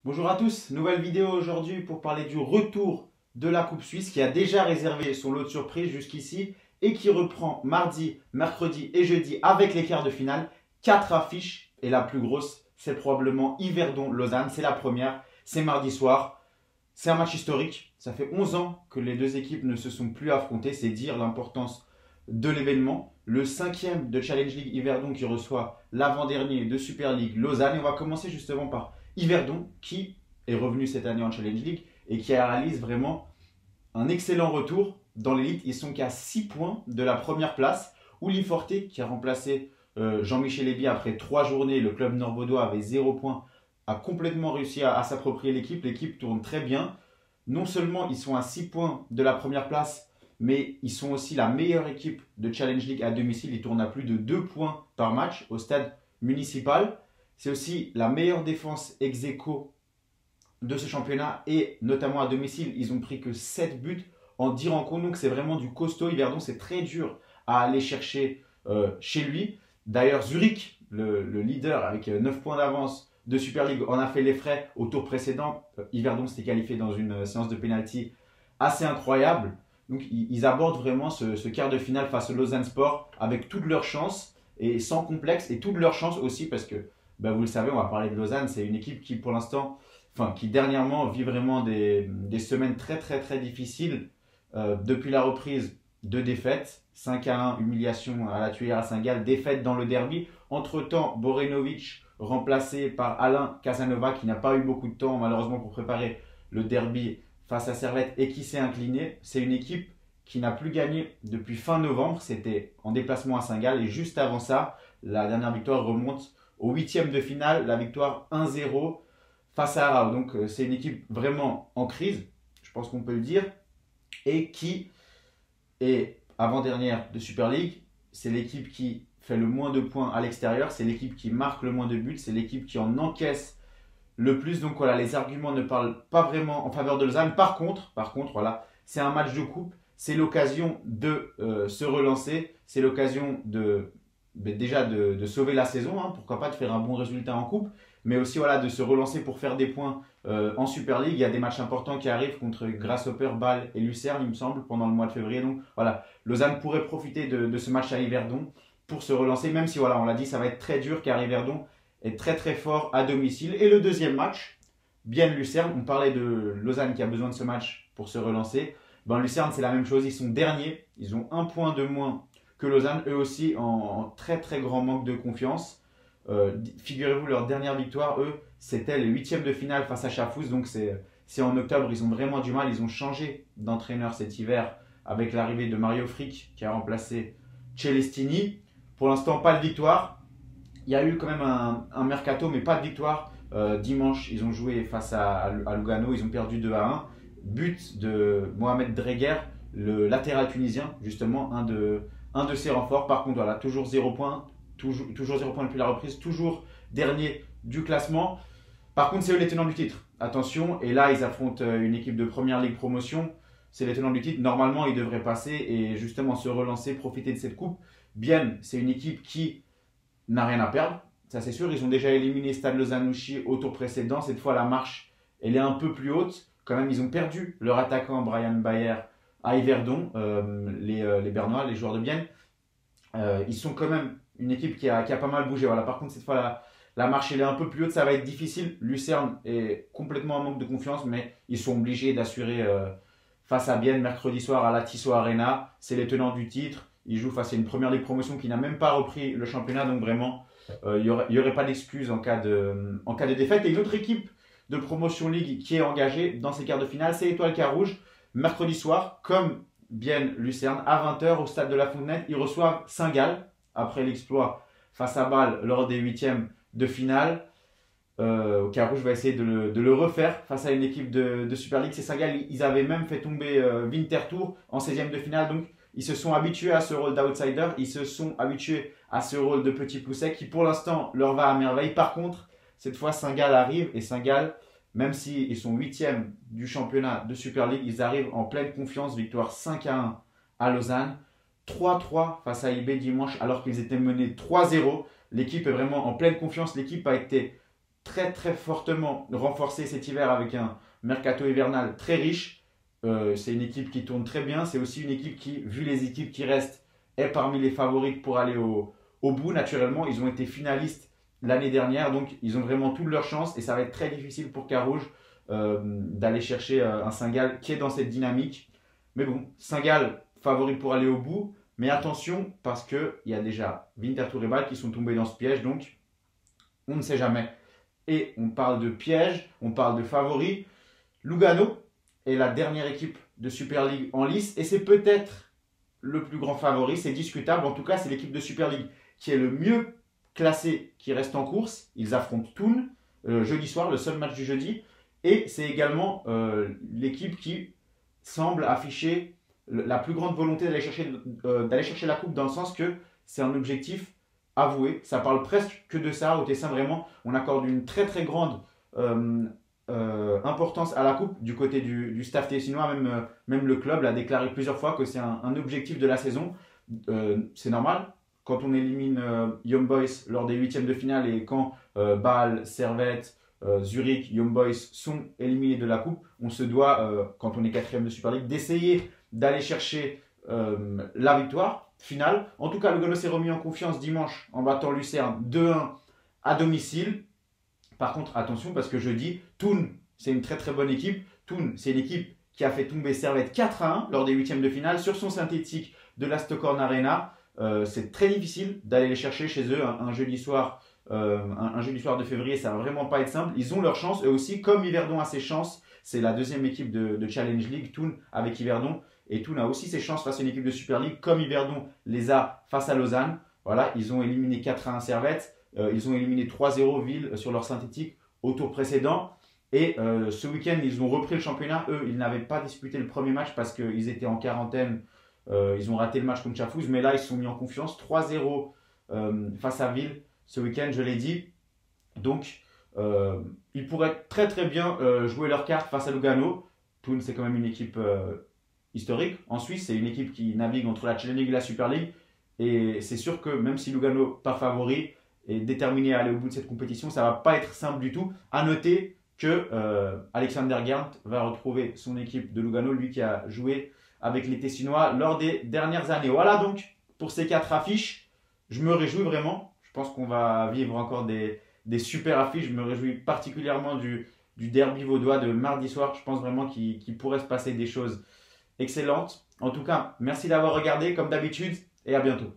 Bonjour à tous, nouvelle vidéo aujourd'hui pour parler du retour de la Coupe Suisse qui a déjà réservé son lot de surprises jusqu'ici et qui reprend mardi, mercredi et jeudi avec les quarts de finale. 4 affiches et la plus grosse, c'est probablement Yverdon-Lausanne. C'est la première, c'est mardi soir. C'est un match historique, ça fait 11 ans que les deux équipes ne se sont plus affrontées, c'est dire l'importance de l'événement. Le cinquième de Challenge League Yverdon qui reçoit l'avant-dernier de Super League Lausanne. Et on va commencer justement par Yverdon qui est revenu cette année en Challenge League et qui réalise vraiment un excellent retour dans l'élite. Ils sont qu'à 6 points de la première place. Uli Forte qui a remplacé Jean-Michel Léby après 3 journées. Le club nord-vaudois avait 0 points, a complètement réussi à s'approprier l'équipe. L'équipe tourne très bien. Non seulement ils sont à 6 points de la première place, mais ils sont aussi la meilleure équipe de Challenge League à domicile. Ils tournent à plus de 2 points par match au stade municipal. C'est aussi la meilleure défense ex-aequo de ce championnat et notamment à domicile, ils ont pris que 7 buts en 10 rencontres. Donc c'est vraiment du costaud. Yverdon, c'est très dur à aller chercher chez lui. D'ailleurs, Zurich, le leader avec 9 points d'avance de Super League, en a fait les frais au tour précédent. Yverdon s'était qualifié dans une séance de penalty assez incroyable. Donc ils abordent vraiment ce quart de finale face au Lausanne Sport avec toutes leurs chances et sans complexe et toutes leurs chances aussi parce que vous le savez, on va parler de Lausanne, c'est une équipe qui pour l'instant, qui dernièrement vit vraiment des semaines très très très difficiles depuis la reprise de défaites, 5-1, humiliation à la Tuilière à Saint-Gall, défaite dans le derby. Entre-temps, Borenovic remplacé par Alain Casanova qui n'a pas eu beaucoup de temps malheureusement pour préparer le derby face à Servette et qui s'est incliné. C'est une équipe qui n'a plus gagné depuis fin novembre, c'était en déplacement à Saint-Gall et juste avant ça, la dernière victoire remonte au huitième de finale, la victoire 1-0 face à Arau. Donc c'est une équipe vraiment en crise, je pense qu'on peut le dire, et qui est avant-dernière de Super League. C'est l'équipe qui fait le moins de points à l'extérieur, c'est l'équipe qui marque le moins de buts, c'est l'équipe qui en encaisse le plus. Donc voilà, les arguments ne parlent pas vraiment en faveur de Lausanne. Par contre, voilà, c'est un match de coupe, c'est l'occasion de se relancer, c'est l'occasion déjà de sauver la saison, hein, pourquoi pas de faire un bon résultat en coupe, mais aussi voilà, de se relancer pour faire des points en Super League. Il y a des matchs importants qui arrivent contre Grasshopper, Bâle et Lucerne, il me semble, pendant le mois de février. Donc voilà, Lausanne pourrait profiter de ce match à Yverdon pour se relancer, même si voilà, on l'a dit, ça va être très dur car Yverdon est très très fort à domicile. Et le deuxième match, Bienne-Lucerne, on parlait de Lausanne qui a besoin de ce match pour se relancer. Lucerne, c'est la même chose, ils sont derniers, ils ont un point de moins que Lausanne, eux aussi en très très grand manque de confiance. Figurez-vous, leur dernière victoire, eux, c'était le huitième de finale face à Chafouz, donc c'est en octobre, ils ont vraiment du mal, ils ont changé d'entraîneur cet hiver avec l'arrivée de Mario Frick qui a remplacé Celestini. Pour l'instant, pas de victoire. Il y a eu quand même un mercato, mais pas de victoire. Dimanche, ils ont joué face à Lugano, ils ont perdu 2-1. But de Mohamed Dreger, le latéral tunisien, justement, un de ses renforts. Par contre, voilà, toujours 0 points, toujours 0 points depuis la reprise, toujours dernier du classement. Par contre, c'est eux les tenants du titre. Attention, et là, ils affrontent une équipe de première ligue promotion. C'est les tenants du titre. Normalement, ils devraient passer et justement se relancer, profiter de cette coupe. Bien, c'est une équipe qui n'a rien à perdre, ça c'est sûr. Ils ont déjà éliminé Stade Lausanne-Ouchy au tour précédent. Cette fois, la marche, elle est un peu plus haute. Quand même, ils ont perdu leur attaquant Brian Bayer à Yverdon, les Bernois, les joueurs de Bienne. Ils sont quand même une équipe qui a pas mal bougé. Voilà. Par contre, cette fois, la marche, elle est un peu plus haute. Ça va être difficile. Lucerne est complètement en manque de confiance, mais ils sont obligés d'assurer face à Bienne mercredi soir à la Tissot Arena. C'est les tenants du titre. Ils jouent face à une première ligue promotion qui n'a même pas repris le championnat. Donc vraiment, il n'y aurait pas d'excuse en cas de défaite. Et une autre équipe de promotion ligue qui est engagée dans ces quarts de finale, c'est Étoile Carouge. Mercredi soir, comme Bienne Lucerne, à 20h au stade de la Fontenette, ils reçoivent Saint-Gall après l'exploit face à Bâle lors des huitièmes de finale. Carouge va essayer de le refaire face à une équipe de Super League. C'est Saint-Gall, ils avaient même fait tomber Winterthur en 16e de finale. Donc ils se sont habitués à ce rôle d'outsider, ils se sont habitués à ce rôle de petit poussec qui pour l'instant leur va à merveille. Par contre, cette fois Saint-Gall arrive et Saint-Gall, même s'ils sont 8e du championnat de Super League, ils arrivent en pleine confiance, victoire 5-1 à Lausanne, 3-3 face à IB dimanche alors qu'ils étaient menés 3-0. L'équipe est vraiment en pleine confiance, l'équipe a été très très fortement renforcé cet hiver avec un mercato hivernal très riche. C'est une équipe qui tourne très bien. C'est aussi une équipe qui, vu les équipes qui restent, est parmi les favorites pour aller au bout. Naturellement, ils ont été finalistes l'année dernière, donc ils ont vraiment toutes leurs chances et ça va être très difficile pour Carouge d'aller chercher un Saint-Gall qui est dans cette dynamique. Mais bon, Saint-Gall favori pour aller au bout, mais attention parce qu'il y a déjà Winterthur et Bâle qui sont tombés dans ce piège, donc on ne sait jamais. Et on parle de piège, on parle de favoris. Lugano est la dernière équipe de Super League en lice et c'est peut-être le plus grand favori, c'est discutable. En tout cas, c'est l'équipe de Super League qui est le mieux classée qui reste en course. Ils affrontent Thun jeudi soir, le seul match du jeudi. Et c'est également l'équipe qui semble afficher la plus grande volonté d'aller chercher la coupe dans le sens que c'est un objectif avoué. Ça parle presque que de ça. Au Tessin, vraiment, on accorde une très très grande importance à la coupe du côté du staff tessinois. Même le club l'a déclaré plusieurs fois que c'est un objectif de la saison. C'est normal. Quand on élimine Young Boys lors des huitièmes de finale et quand Bâle, Servette, Zurich, Young Boys sont éliminés de la coupe, on se doit, quand on est quatrième de Super League, d'essayer d'aller chercher la victoire finale. En tout cas, Lugano s'est remis en confiance dimanche en battant Lucerne 2-1 à domicile. Par contre, attention parce que jeudi, Thun, c'est une très très bonne équipe. Thun, c'est une équipe qui a fait tomber Servette 4-1 lors des huitièmes de finale sur son synthétique de la Stockholm Arena. C'est très difficile d'aller les chercher chez eux un jeudi soir. Un jeudi soir de février, ça va vraiment pas être simple. Ils ont leur chance, eux aussi, comme Yverdon a ses chances. C'est la deuxième équipe de Challenge League, Thun avec Yverdon. Et Thun a aussi ses chances face à une équipe de Super League, comme Yverdon les a face à Lausanne. Voilà, ils ont éliminé 4-1 Servette. Ils ont éliminé 3-0 Ville sur leur synthétique au tour précédent. Et ce week-end, ils ont repris le championnat. Eux, ils n'avaient pas disputé le premier match parce qu'ils étaient en quarantaine. Ils ont raté le match contre Chafouz. Mais là, ils se sont mis en confiance. 3-0 face à Ville ce week-end, je l'ai dit. Donc, ils pourraient très très bien jouer leur carte face à Lugano. Thun, c'est quand même une équipe historique. En Suisse, c'est une équipe qui navigue entre la Challenge League et la Super League. Et c'est sûr que même si Lugano, pas favori, est déterminé à aller au bout de cette compétition, ça ne va pas être simple du tout. À noter que Alexander Gernt va retrouver son équipe de Lugano, lui qui a joué avec les Tessinois lors des dernières années. Voilà donc pour ces 4 affiches. Je me réjouis vraiment. Je pense qu'on va vivre encore des super affiches. Je me réjouis particulièrement du derby vaudois de mardi soir. Je pense vraiment qu'il pourrait se passer des choses excellentes. En tout cas, merci d'avoir regardé comme d'habitude et à bientôt.